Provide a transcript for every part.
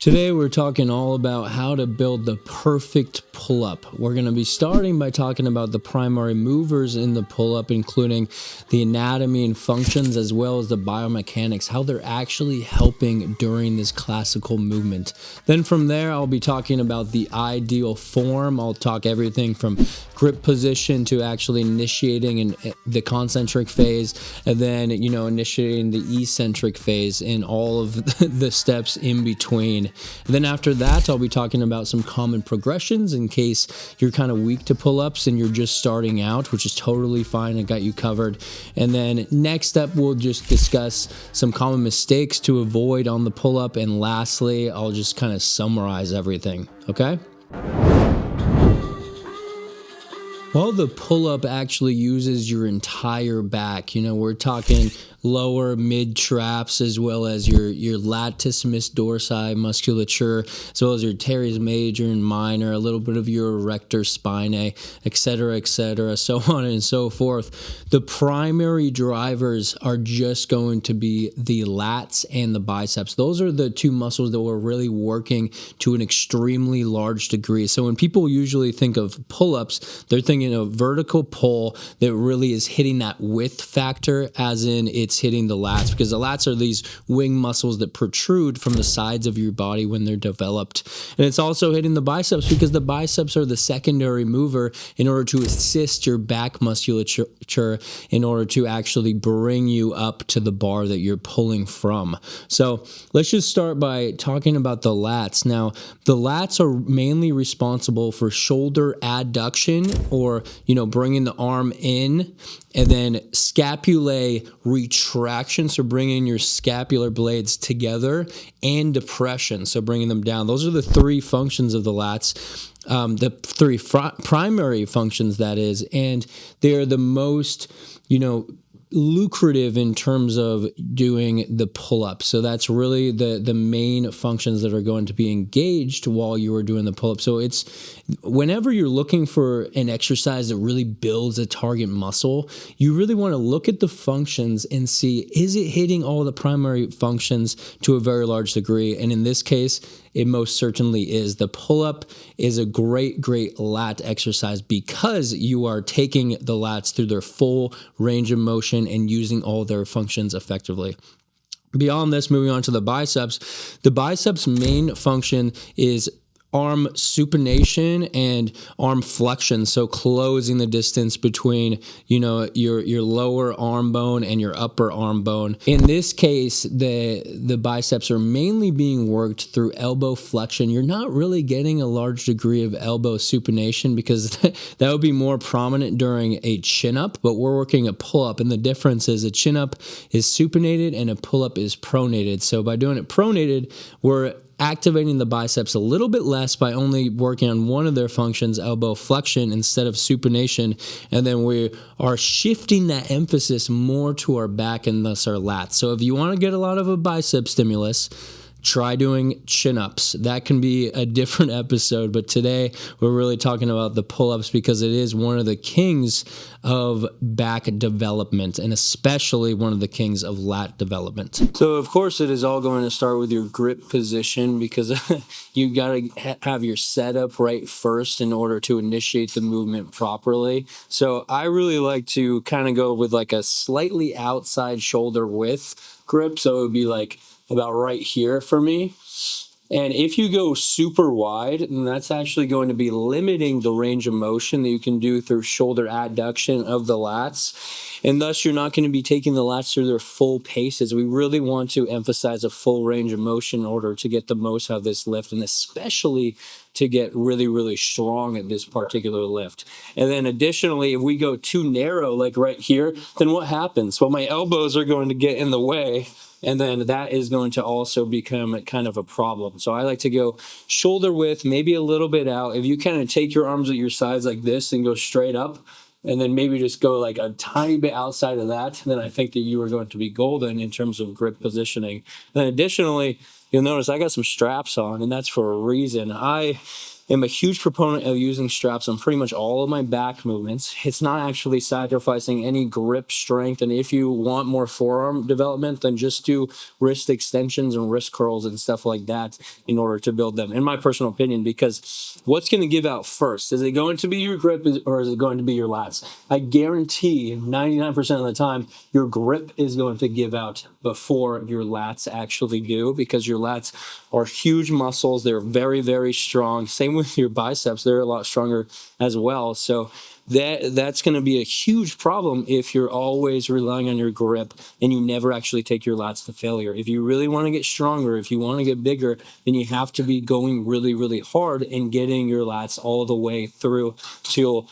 Today we're talking all about how to build the perfect pull-up. We're going to be starting by talking about the primary movers in the pull-up, including the anatomy and functions as well as the biomechanics, how they're actually helping during this classical movement. Then from there I'll be talking about the ideal form. I'll talk everything from grip position to actually initiating in the concentric phase, and then initiating the eccentric phase and all of the steps in between. And then after that, I'll be talking about some common progressions in case you're kind of weak to pull-ups and you're just starting out, which is totally fine. I got you covered. And then next up, we'll just discuss some common mistakes to avoid on the pull-up. And lastly, I'll just kind of summarize everything. Okay? Well, the pull-up actually uses your entire back. We're talking lower mid traps as well as your latissimus dorsi musculature, as well as your teres major and minor, a little bit of your erector spinae, etc., so on and so forth. The primary drivers are just going to be the lats and the biceps. Those are the two muscles that we're really working to an extremely large degree. So when people usually think of pull-ups, they're thinking of vertical pull that really is hitting that width factor, as in it's hitting the lats, because the lats are these wing muscles that protrude from the sides of your body when they're developed. And it's also hitting the biceps because the biceps are the secondary mover in order to assist your back musculature in order to actually bring you up to the bar that you're pulling from. So let's just start by talking about the lats. Now, the lats are mainly responsible for shoulder adduction, or bringing the arm in, and then scapulae retraction, so bringing your scapular blades together, and depression, so bringing them down. Those are the three functions of the lats, the three primary functions, that is, and they're the most, lucrative in terms of doing the pull-up. So that's really the main functions that are going to be engaged while you are doing the pull-up. So it's whenever you're looking for an exercise that really builds a target muscle, you really want to look at the functions and see, is it hitting all the primary functions to a very large degree? And in this case, it most certainly is. The pull-up is a great lat exercise because you are taking the lats through their full range of motion and using all their functions effectively. Beyond this, moving on to the biceps main function is arm supination and arm flexion, so closing the distance between your lower arm bone and your upper arm bone. In this case, the biceps are mainly being worked through elbow flexion. You're not really getting a large degree of elbow supination because that would be more prominent during a chin up, but we're working a pull up, and the difference is a chin up is supinated and a pull up is pronated. So by doing it pronated, we're activating the biceps a little bit less by only working on one of their functions, elbow flexion, instead of supination, and then we are shifting that emphasis more to our back and thus our lats. So if you want to get a lot of a bicep stimulus, try doing chin-ups. That can be a different episode, but today we're really talking about the pull-ups because it is one of the kings of back development, and especially one of the kings of lat development. So of course it is all going to start with your grip position, because you got to have your setup right first in order to initiate the movement properly. So I really like to kind of go with like a slightly outside shoulder width grip, so it would be like about right here for me. And if you go super wide, then that's actually going to be limiting the range of motion that you can do through shoulder adduction of the lats. And thus, you're not going to be taking the lats through their full paces. We really want to emphasize a full range of motion in order to get the most out of this lift, and especially to get really strong at this particular lift. And then additionally, if we go too narrow, like right here, then what happens? Well, my elbows are going to get in the way, and then that is going to also become kind of a problem. So I like to go shoulder width, maybe a little bit out. If you kind of take your arms at your sides like this and go straight up, and then maybe just go like a tiny bit outside of that, then I think that you are going to be golden in terms of grip positioning. Then additionally, you'll notice I got some straps on, and that's for a reason. I am a huge proponent of using straps on pretty much all of my back movements. It's not actually sacrificing any grip strength. And if you want more forearm development, then just do wrist extensions and wrist curls and stuff like that in order to build them, in my personal opinion, because what's going to give out first? Is it going to be your grip or is it going to be your lats? I guarantee 99% of the time, your grip is going to give out before your lats actually do, because your lats are huge muscles. They're very, very strong. Same with your biceps. They're a lot stronger as well. So that's going to be a huge problem if you're always relying on your grip and you never actually take your lats to failure. If you really want to get stronger, if you want to get bigger, then you have to be going really, really hard and getting your lats all the way through to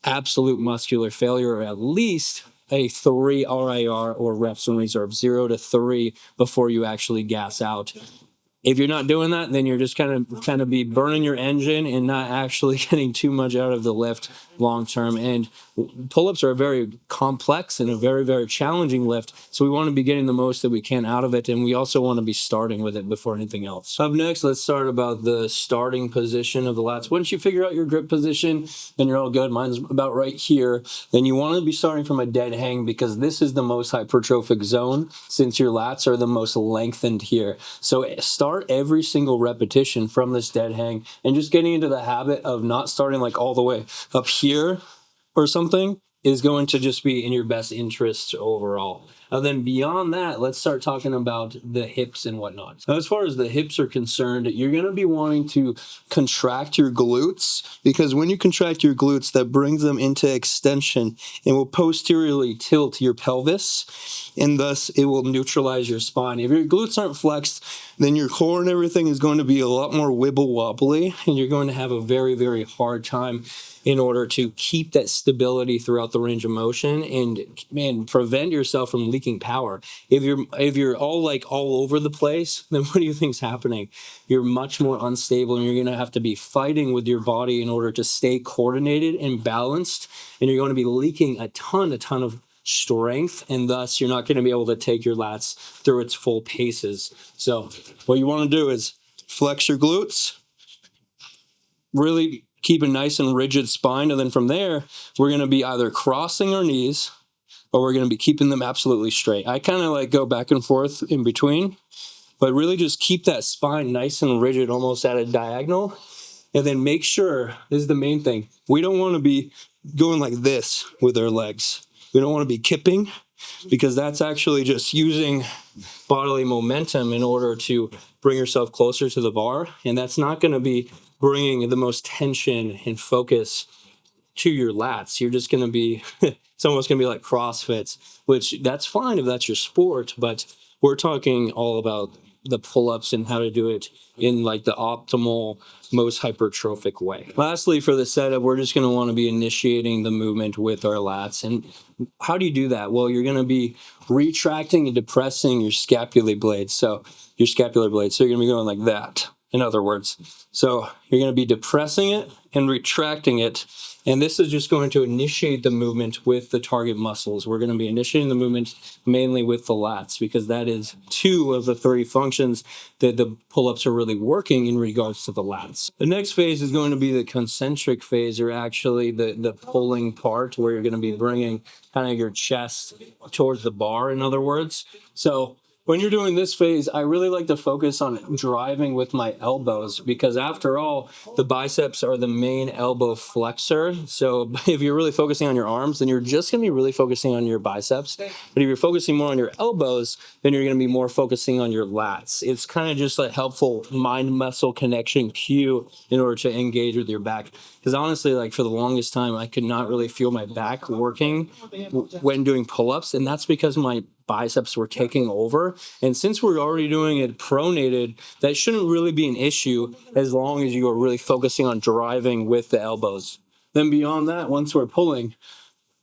absolute muscular failure, or at least a 3 RIR, or reps in reserve, 0 to 3 before you actually gas out. If you're not doing that, then you're just kind of be burning your engine and not actually getting too much out of the lift long term. And pull-ups are a very complex and a very, very challenging lift. So we want to be getting the most that we can out of it. And we also want to be starting with it before anything else. Up next, let's start about the starting position of the lats. Once you figure out your grip position, then you're all good. Mine's about right here. Then you want to be starting from a dead hang, because this is the most hypertrophic zone, since your lats are the most lengthened here. So start every single repetition from this dead hang, and just getting into the habit of not starting like all the way up here or something is going to just be in your best interest overall. And then beyond that, let's start talking about the hips and whatnot. Now, as far as the hips are concerned, you're going to be wanting to contract your glutes, because when you contract your glutes, that brings them into extension and will posteriorly tilt your pelvis, and thus it will neutralize your spine. If your glutes aren't flexed, then your core and everything is going to be a lot more wibble wobbly, and you're going to have a very, very hard time in order to keep that stability throughout the range of motion and prevent yourself from leaking power. If you're all over the place, then what do you think's happening? You're much more unstable, and you're going to have to be fighting with your body in order to stay coordinated and balanced, and you're going to be leaking a ton of strength, and thus you're not going to be able to take your lats through its full paces. So what you want to do is flex your glutes, really keep a nice and rigid spine, and then from there, we're going to be either crossing our knees or we're going to be keeping them absolutely straight. I kind of like go back and forth in between, but really just keep that spine nice and rigid, almost at a diagonal, and then make sure, this is the main thing, we don't want to be going like this with our legs. We don't want to be kipping, because that's actually just using bodily momentum in order to bring yourself closer to the bar, and that's not going to be bringing the most tension and focus to your lats. You're just going to be, it's almost going to be like CrossFit, which that's fine if that's your sport, but we're talking all about the pull-ups and how to do it in like the optimal, most hypertrophic way. Lastly, for the setup, we're just going to want to be initiating the movement with our lats. And how do you do that? Well, you're going to be retracting and depressing your scapular blades. So you're going to be going like that, in other words. So you're going to be depressing it and retracting it. And this is just going to initiate the movement with the target muscles. We're going to be initiating the movement mainly with the lats, because that is 2 of the 3 functions that the pull-ups are really working in regards to the lats. The next phase is going to be the concentric phase, or actually the pulling part, where you're going to be bringing kind of your chest towards the bar, in other words. So when you're doing this phase, I really like to focus on driving with my elbows, because after all, the biceps are the main elbow flexor. So if you're really focusing on your arms, then you're just going to be really focusing on your biceps. But if you're focusing more on your elbows, then you're going to be more focusing on your lats. It's kind of just a helpful mind-muscle connection cue in order to engage with your back. Because honestly, like for the longest time, I could not really feel my back working when doing pull-ups. And that's because my biceps were taking over. And since we're already doing it pronated, that shouldn't really be an issue as long as you are really focusing on driving with the elbows. Then beyond that, once we're pulling,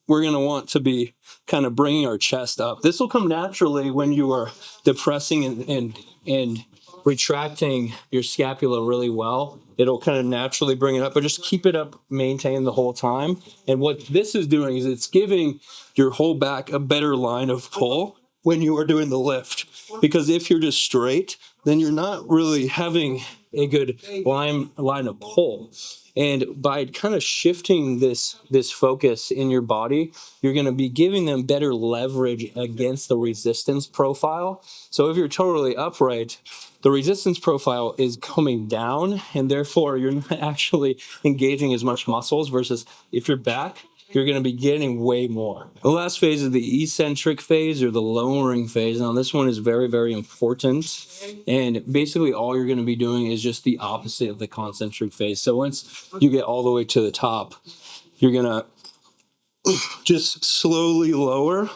we're going to want to be kind of bringing our chest up. This will come naturally when you are depressing and retracting your scapula really well. It'll kind of naturally bring it up, but just keep it up, maintain the whole time. And what this is doing is it's giving your whole back a better line of pull when you are doing the lift. Because if you're just straight, then you're not really having a good line of pull. And by kind of shifting this focus in your body, you're going to be giving them better leverage against the resistance profile. So if you're totally upright, the resistance profile is coming down, and therefore you're not actually engaging as much muscles, versus if you're back, you're going to be getting way more. The last phase is the eccentric phase, or the lowering phase. Now, this one is very, very important. And basically all you're going to be doing is just the opposite of the concentric phase. So once you get all the way to the top, you're going to just slowly lower.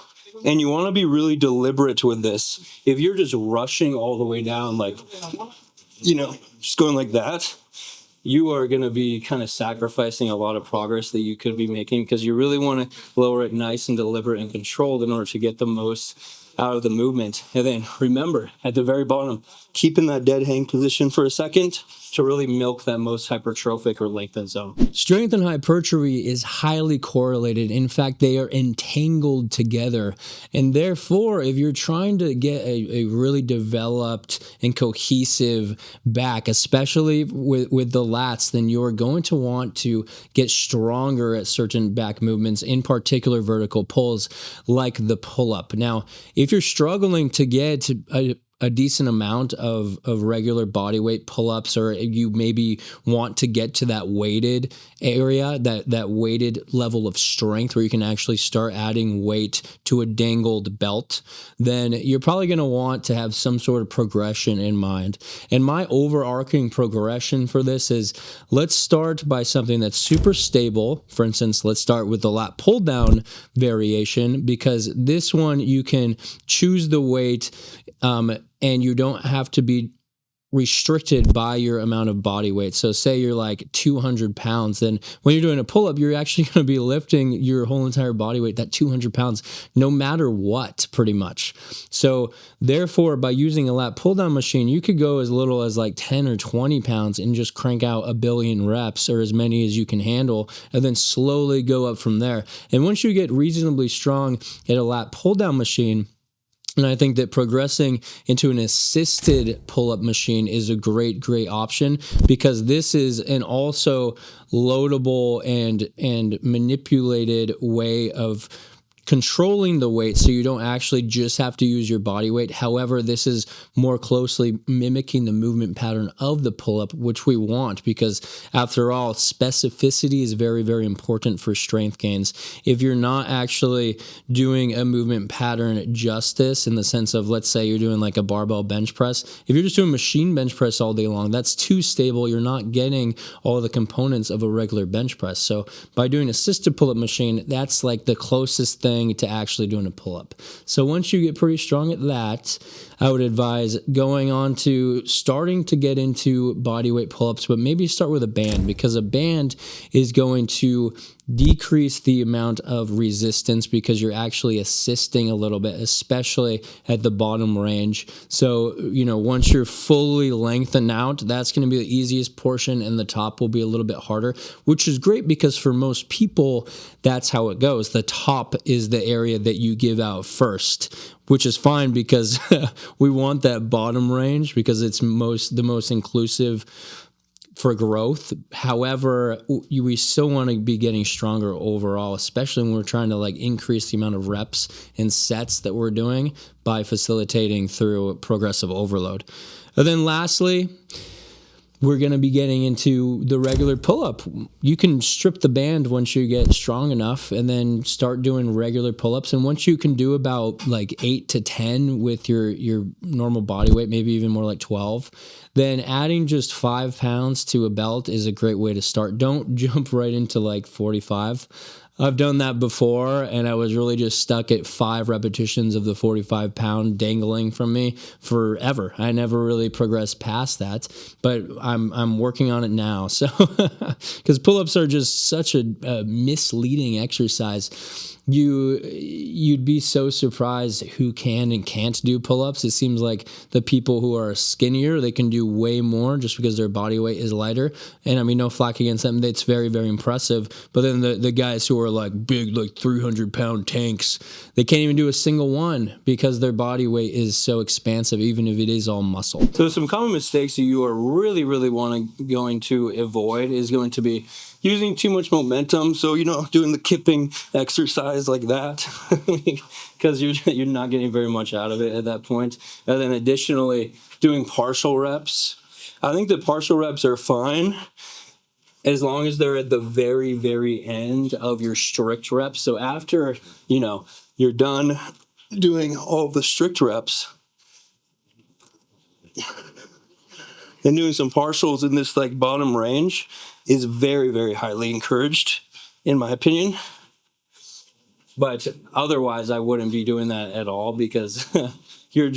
And you want to be really deliberate with this. If you're just rushing all the way down, like, just going like that, you are going to be kind of sacrificing a lot of progress that you could be making, because you really want to lower it nice and deliberate and controlled in order to get the most out of the movement. And then remember, at the very bottom, keep in that dead hang position for a second to really milk that most hypertrophic or lengthened zone. Strength and hypertrophy is highly correlated. In fact, they are entangled together. And therefore, if you're trying to get a really developed and cohesive back, especially with the lats, then you're going to want to get stronger at certain back movements, in particular vertical pulls like the pull-up. Now, if you're struggling to get a decent amount of regular body weight pull-ups, or you maybe want to get to that weighted area, that weighted level of strength where you can actually start adding weight to a dangled belt, then you're probably going to want to have some sort of progression in mind. And my overarching progression for this is, let's start by something that's super stable. For instance, let's start with the lat pull down variation, because this one you can choose the weight and you don't have to be restricted by your amount of body weight. So say you're like 200 pounds, then when you're doing a pull-up, you're actually going to be lifting your whole entire body weight, that 200 pounds, no matter what, pretty much. So therefore, by using a lat pull-down machine, you could go as little as like 10 or 20 pounds and just crank out a billion reps, or as many as you can handle, and then slowly go up from there. And once you get reasonably strong at a lat pull-down machine, and I think that progressing into an assisted pull-up machine is a great option, because this is an also loadable and manipulated way of controlling the weight, so you don't actually just have to use your body weight. However, this is more closely mimicking the movement pattern of the pull-up, which we want, because after all, specificity is very, very important for strength gains. If you're not actually doing a movement pattern justice, in the sense of, let's say you're doing like a barbell bench press, if you're just doing machine bench press all day long, that's too stable. You're not getting all the components of a regular bench press. So by doing assisted pull-up machine, that's like the closest thing to actually doing a pull-up. So once you get pretty strong at that, I would advise going on to starting to get into bodyweight pull-ups, but maybe start with a band, because a band is going to decrease the amount of resistance, because you're actually assisting a little bit, especially at the bottom range. So, once you're fully lengthened out, that's going to be the easiest portion, and the top will be a little bit harder, which is great, because for most people, that's how it goes. The top is the area that you give out first, which is fine, because we want that bottom range, because it's the most inclusive for growth. However, we still want to be getting stronger overall, especially when we're trying to increase the amount of reps and sets that we're doing by facilitating through progressive overload. And then lastly, we're going to be getting into the regular pull-up. You can strip the band once you get strong enough, and then start doing regular pull-ups. And once you can do about 8 to 10 with your normal body weight, maybe even more like 12, then adding just 5 pounds to a belt is a great way to start. Don't jump right into 45. I've done that before, and I was really just stuck at 5 repetitions of the 45-pound dangling from me forever. I never really progressed past that, but I'm working on it now. So, because pull-ups are just such a misleading exercise. you'd be so surprised who can and can't do pull-ups. It seems like the people who are skinnier, they can do way more just because their body weight is lighter. And I mean, no flack against them. It's very, very impressive. But then the guys who are like big, like 300-pound tanks, they can't even do a single one because their body weight is so expansive, even if it is all muscle. So some common mistakes that you are really, really going to avoid is going to be using too much momentum. So, doing the kipping exercise like that, because you're not getting very much out of it at that point. And then additionally, doing partial reps. I think the partial reps are fine as long as they're at the very, very end of your strict reps. So after, you're done doing all the strict reps and doing some partials in this like bottom range is very, very highly encouraged, in my opinion. But otherwise, I wouldn't be doing that at all, because you're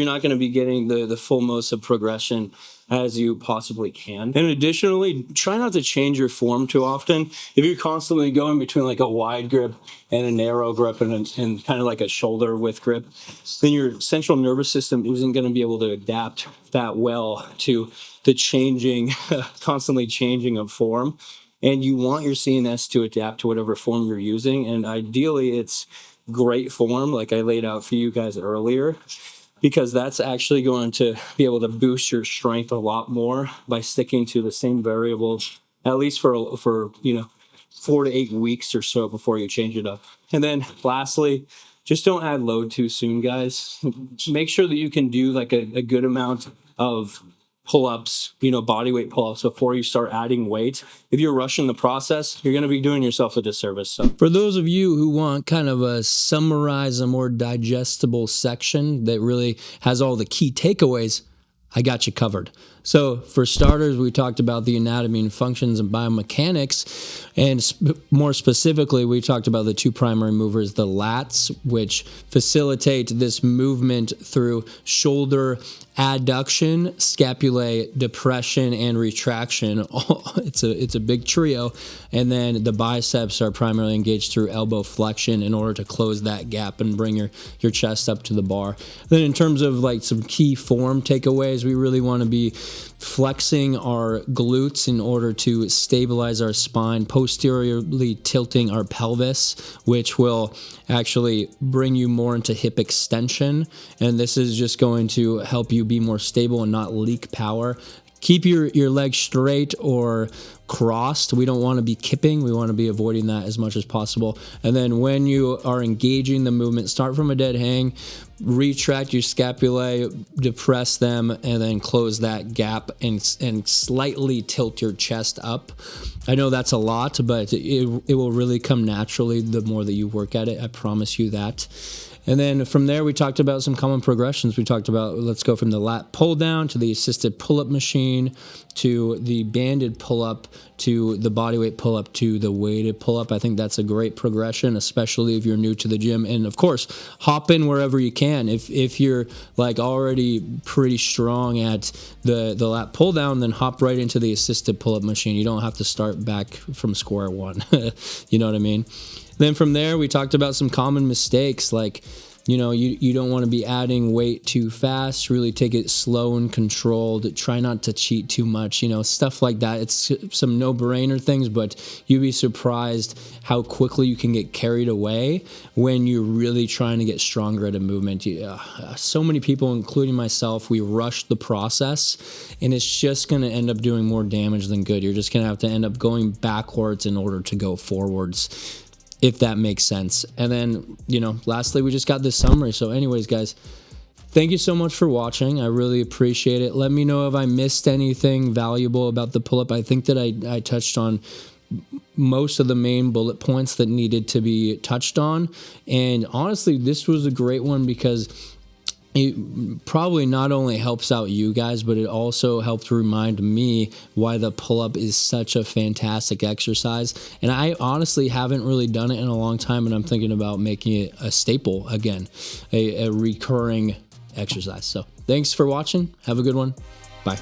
not going to be getting the full most of progression as you possibly can. And additionally, try not to change your form too often. If you're constantly going between like a wide grip and a narrow grip and kind of like a shoulder width grip, then your central nervous system isn't going to be able to adapt that well to the constantly changing of form. And you want your CNS to adapt to whatever form you're using. And ideally, it's great form, like I laid out for you guys earlier, because that's actually going to be able to boost your strength a lot more by sticking to the same variables, at least for 4 to 8 weeks or so before you change it up. And then lastly, just don't add load too soon, guys. Make sure that you can do like a good amount of pull-ups, body weight pull-ups before you start adding weight. If you're rushing the process, you're going to be doing yourself a disservice. So for those of you who want kind of a more digestible section that really has all the key takeaways, I got you covered. So for starters, we talked about the anatomy and functions and biomechanics, and more specifically, we talked about the two primary movers, the lats, which facilitate this movement through shoulder adduction, scapulae depression, and retraction. It's a big trio. And then the biceps are primarily engaged through elbow flexion in order to close that gap and bring your chest up to the bar. Then in terms of like some key form takeaways, we really want to be flexing our glutes in order to stabilize our spine, posteriorly tilting our pelvis, which will actually bring you more into hip extension. And this is just going to help you be more stable and not leak power. Keep your legs straight or crossed. We don't want to be kipping. We want to be avoiding that as much as possible. And then when you are engaging the movement, start from a dead hang, retract your scapulae, depress them, and then close that gap and slightly tilt your chest up. I know that's a lot, but it will really come naturally the more that you work at it. I promise you that. And then from there, we talked about some common progressions. We talked about, let's go from the lat pull down to the assisted pull-up machine to the banded pull-up to the bodyweight pull-up to the weighted pull-up. I think that's a great progression, especially if you're new to the gym. And of course, hop in wherever you can. If you're like already pretty strong at the lat pull down, then hop right into the assisted pull-up machine. You don't have to start back from square one. You know what I mean? Then from there, we talked about some common mistakes, like, you don't want to be adding weight too fast. Really take it slow and controlled. Try not to cheat too much, stuff like that. It's some no-brainer things, but you'd be surprised how quickly you can get carried away when you're really trying to get stronger at a movement. So many people, including myself, we rush the process, and it's just going to end up doing more damage than good. You're just going to have to end up going backwards in order to go forwards, if that makes sense. And then, lastly, we just got this summary. So anyways, guys, thank you so much for watching. I really appreciate it. Let me know if I missed anything valuable about the pull-up. I think that I touched on most of the main bullet points that needed to be touched on. And honestly, this was a great one because it probably not only helps out you guys, but it also helped remind me why the pull-up is such a fantastic exercise. And I honestly haven't really done it in a long time, and I'm thinking about making it a staple again, a recurring exercise. So thanks for watching. Have a good one. Bye.